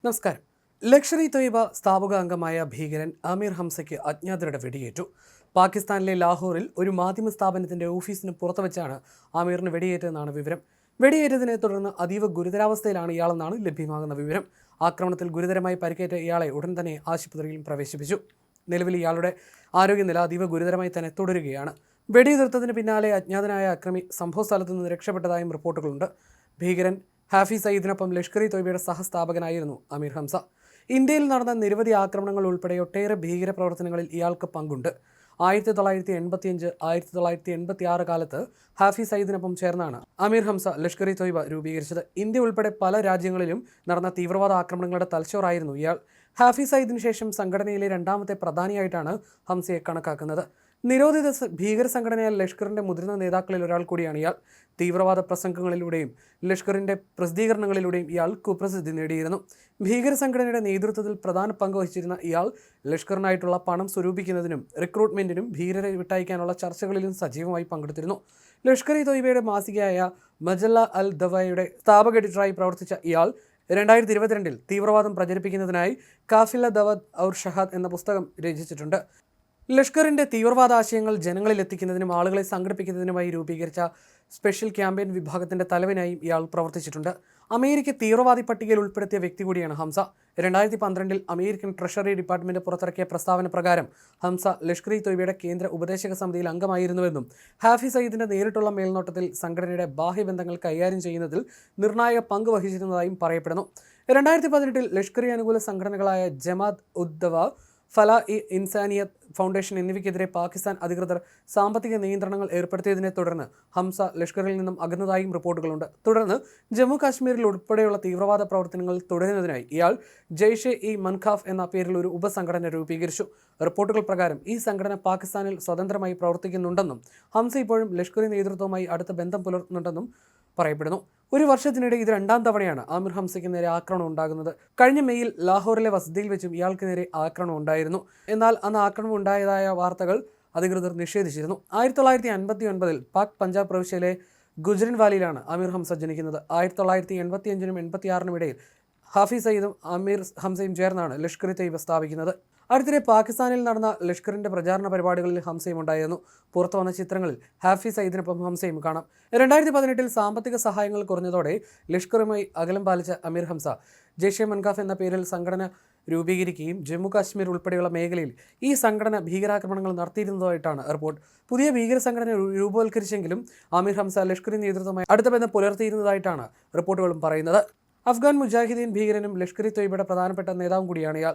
നമസ്കാരം. ലഷ്കർ ഇ തൊയ്ബ സ്ഥാപക അംഗമായ ഭീകരൻ ആമിർ ഹംസയ്ക്ക് അജ്ഞാതരുടെ വെടിയേറ്റു. പാകിസ്ഥാനിലെ ലാഹോറിൽ ഒരു മാധ്യമ സ്ഥാപനത്തിന്റെ ഓഫീസിന് പുറത്തുവച്ചാണ് ആമിറിന് വെടിയേറ്റതെന്നാണ് വിവരം. വെടിയേറ്റതിനെ തുടർന്ന് അതീവ ഗുരുതരാവസ്ഥയിലാണ് ഇയാളെന്നാണ് ലഭ്യമാകുന്ന വിവരം. ആക്രമണത്തിൽ ഗുരുതരമായി പരിക്കേറ്റ ഇയാളെ ഉടൻ തന്നെ ആശുപത്രിയിൽ പ്രവേശിപ്പിച്ചു. നിലവിൽ ഇയാളുടെ ആരോഗ്യനില അതീവ ഗുരുതരമായി തന്നെ തുടരുകയാണ്. വെടിയുതിർത്തതിന് പിന്നാലെ അജ്ഞാതനായ അക്രമി സംഭവസ്ഥലത്തു നിന്ന് രക്ഷപ്പെട്ടതായും റിപ്പോർട്ടുകളുണ്ട്. ഭീകരൻ ഹാഫിസ് സയ്യിദിനൊപ്പം ലഷ്കർ ഇ തൊയ്ബയുടെ സഹസ്ഥാപകനായിരുന്നു ആമിർ ഹംസ. ഇന്ത്യയിൽ നടന്ന നിരവധി ആക്രമണങ്ങൾ ഉൾപ്പെടെ ഒട്ടേറെ ഭീകര പ്രവർത്തനങ്ങളിൽ ഇയാൾക്ക് പങ്കുണ്ട്. 1985, 1986 കാലത്ത് ഹാഫിസ് സയ്യിദിനൊപ്പം ചേർന്നാണ് ആമിർ ഹംസ ലഷ്കർ ഇ തൊയ്ബ രൂപീകരിച്ചത്. ഇന്ത്യ ഉൾപ്പെടെ പല രാജ്യങ്ങളിലും നടന്ന തീവ്രവാദ ആക്രമണങ്ങളുടെ തലച്ചോറായിരുന്നു ഇയാൾ. ഹാഫിസ് സയ്യിദിന് ശേഷം സംഘടനയിലെ രണ്ടാമത്തെ പ്രധാനിയായിട്ടാണ് ഹംസയെ കണക്കാക്കുന്നത്. നിരോധിത ഭീകര സംഘടനയായ ലഷ്കറിന്റെ മുതിർന്ന നേതാക്കളിൽ ഒരാൾ കൂടിയാണ് ഇയാൾ. തീവ്രവാദ പ്രസംഗങ്ങളിലൂടെയും ലഷ്കറിന്റെ പ്രസിദ്ധീകരണങ്ങളിലൂടെയും ഇയാൾ കുപ്രസിദ്ധി നേടിയിരുന്നു. ഭീകര സംഘടനയുടെ നേതൃത്വത്തിൽ പ്രധാന പങ്ക് വഹിച്ചിരുന്ന ഇയാൾ ലഷ്കറിനായിട്ടുള്ള പണം സ്വരൂപിക്കുന്നതിനും റിക്രൂട്ട്മെന്റിനും ഭീകരരെ വിട്ടയക്കാനുള്ള ചർച്ചകളിലും സജീവമായി പങ്കെടുത്തിരുന്നു. ലഷ്കർ ഇ തൊയ്ബയുടെ മാസികയായ മജല്ല അൽ ദവയുടെ സ്ഥാപക എഡിറ്ററായി പ്രവർത്തിച്ച ഇയാൾ 2022 തീവ്രവാദം പ്രചരിപ്പിക്കുന്നതിനായി കാഫില ദവദ് ഔർ ഷഹാദ് എന്ന പുസ്തകം രചിച്ചിട്ടുണ്ട്. ലഷ്കറിന്റെ തീവ്രവാദ ആശയങ്ങൾ ജനങ്ങളിൽ എത്തിക്കുന്നതിനും ആളുകളെ സംഘടിപ്പിക്കുന്നതിനുമായി രൂപീകരിച്ച സ്പെഷ്യൽ ക്യാമ്പയിൻ വിഭാഗത്തിന്റെ തലവനായും ഇയാൾ പ്രവർത്തിച്ചിട്ടുണ്ട്. അമേരിക്ക തീവ്രവാദി പട്ടികയിൽ ഉൾപ്പെടുത്തിയ വ്യക്തി കൂടിയാണ് ഹംസ. 2012 അമേരിക്കൻ ട്രഷറി ഡിപ്പാർട്ട്മെന്റ് പുറത്തിറക്കിയ പ്രസ്താവന പ്രകാരം ഹംസ ലഷ്കർ ഇ തൊയ്ബയുടെ കേന്ദ്ര ഉപദേശക സമിതിയിൽ അംഗമായിരുന്നുവെന്നും ഹാഫിസ് സയ്യിദിന്റെ നേരിട്ടുള്ള മേൽനോട്ടത്തിൽ സംഘടനയുടെ ബാഹ്യബന്ധങ്ങൾ കൈകാര്യം ചെയ്യുന്നതിൽ നിർണായക പങ്ക് വഹിച്ചിരുന്നതായും പറയപ്പെടുന്നു. 2018 ലഷ്കർ ഇ അനുകൂല സംഘടനകളായ ജമാത്ത് ഉദ് ദവ, ഫലാ ഇ ഇൻസാനിയത്ത് ഫൗണ്ടേഷൻ എന്നിവയ്ക്കെതിരെ പാകിസ്ഥാൻ അധികൃതർ സാമ്പത്തിക നിയന്ത്രണങ്ങൾ ഏർപ്പെടുത്തിയതിനെ തുടർന്ന് ഹംസ ലഷ്കറിൽ നിന്നും അകന്നതായും റിപ്പോർട്ടുകളുണ്ട്. തുടർന്ന് ജമ്മു കാശ്മീരിൽ ഉൾപ്പെടെയുള്ള തീവ്രവാദ പ്രവർത്തനങ്ങൾ തുടരുന്നതിനായി ഇയാൾ ജയ്ഷെ ഇ മൻഖാഫ് എന്ന പേരിൽ ഒരു ഉപസംഘടന രൂപീകരിച്ചു. റിപ്പോർട്ടുകൾ പ്രകാരം ഈ സംഘടന പാകിസ്ഥാനിൽ സ്വതന്ത്രമായി പ്രവർത്തിക്കുന്നുണ്ടെന്നും ഹംസ ഇപ്പോഴും ലഷ്കർ നേതൃത്വവുമായി അടുത്ത ബന്ധം പുലർത്തുന്നുണ്ടെന്നും പറയപ്പെടുന്നു. ഒരു വർഷത്തിനിടെ ഇത് രണ്ടാം തവണയാണ് ആമിർ ഹംസയ്ക്ക് നേരെ ആക്രമണം ഉണ്ടാകുന്നത്. കഴിഞ്ഞ മെയ്യിൽ ലാഹോറിലെ വസതിയിൽ വെച്ചും ഇയാൾക്ക് നേരെ ആക്രമണം ഉണ്ടായിരുന്നു. എന്നാൽ അന്ന് ആക്രമണം ഉണ്ടായതായ വാർത്തകൾ അധികൃതർ നിഷേധിച്ചിരുന്നു. 1959 പാക് പഞ്ചാബ് പ്രവിശ്യയിലെ ഗുജ്റൻവാലിയിലാണ് ആമിർ ഹംസ ജനിക്കുന്നത്. 1985 86 ഇടയിൽ ഹാഫിസ് സയ്യിദും ആമിർ ഹംസയും ചേർന്നാണ് ലഷ്കർ ഇ തൊയ്ബ സ്ഥാപിക്കുന്നത്. അടുത്തിടെ പാകിസ്ഥാനിൽ നടന്ന ലഷ്കറിന്റെ പ്രചാരണ പരിപാടികളിൽ ഹംസയും ഉണ്ടായിരുന്നു. പുറത്തു വന്ന ചിത്രങ്ങളിൽ ഹാഫിസ് സയ്യിദിനൊപ്പം ഹംസയും കാണാം. 2018 സാമ്പത്തിക സഹായങ്ങൾ കുറഞ്ഞതോടെ ലഷ്കറുമായി അകലം പാലിച്ച ആമിർ ഹംസ ജയ്ഷെ മൻഖാഫ് എന്ന പേരിൽ സംഘടന രൂപീകരിക്കുകയും ജമ്മു കാശ്മീർ ഉൾപ്പെടെയുള്ള മേഖലയിൽ ഈ സംഘടന ഭീകരാക്രമണങ്ങൾ നടത്തിയിരുന്നതായിട്ടാണ് റിപ്പോർട്ട്. പുതിയ ഭീകര സംഘടന രൂപവൽക്കരിച്ചെങ്കിലും ആമിർ ഹംസ ലഷ്കർ നേതൃത്വമായി അടുത്ത ബന്ധം പുലർത്തിയിരുന്നതായിട്ടാണ് റിപ്പോർട്ടുകളും പറയുന്നത്. അഫ്ഗാൻ മുജാഹിദീൻ ഭീകരനും ലഷ്കർ ഇ തൊയ്ബയുടെ പ്രധാനപ്പെട്ട നേതാവും കൂടിയാണ് ഇയാൾ.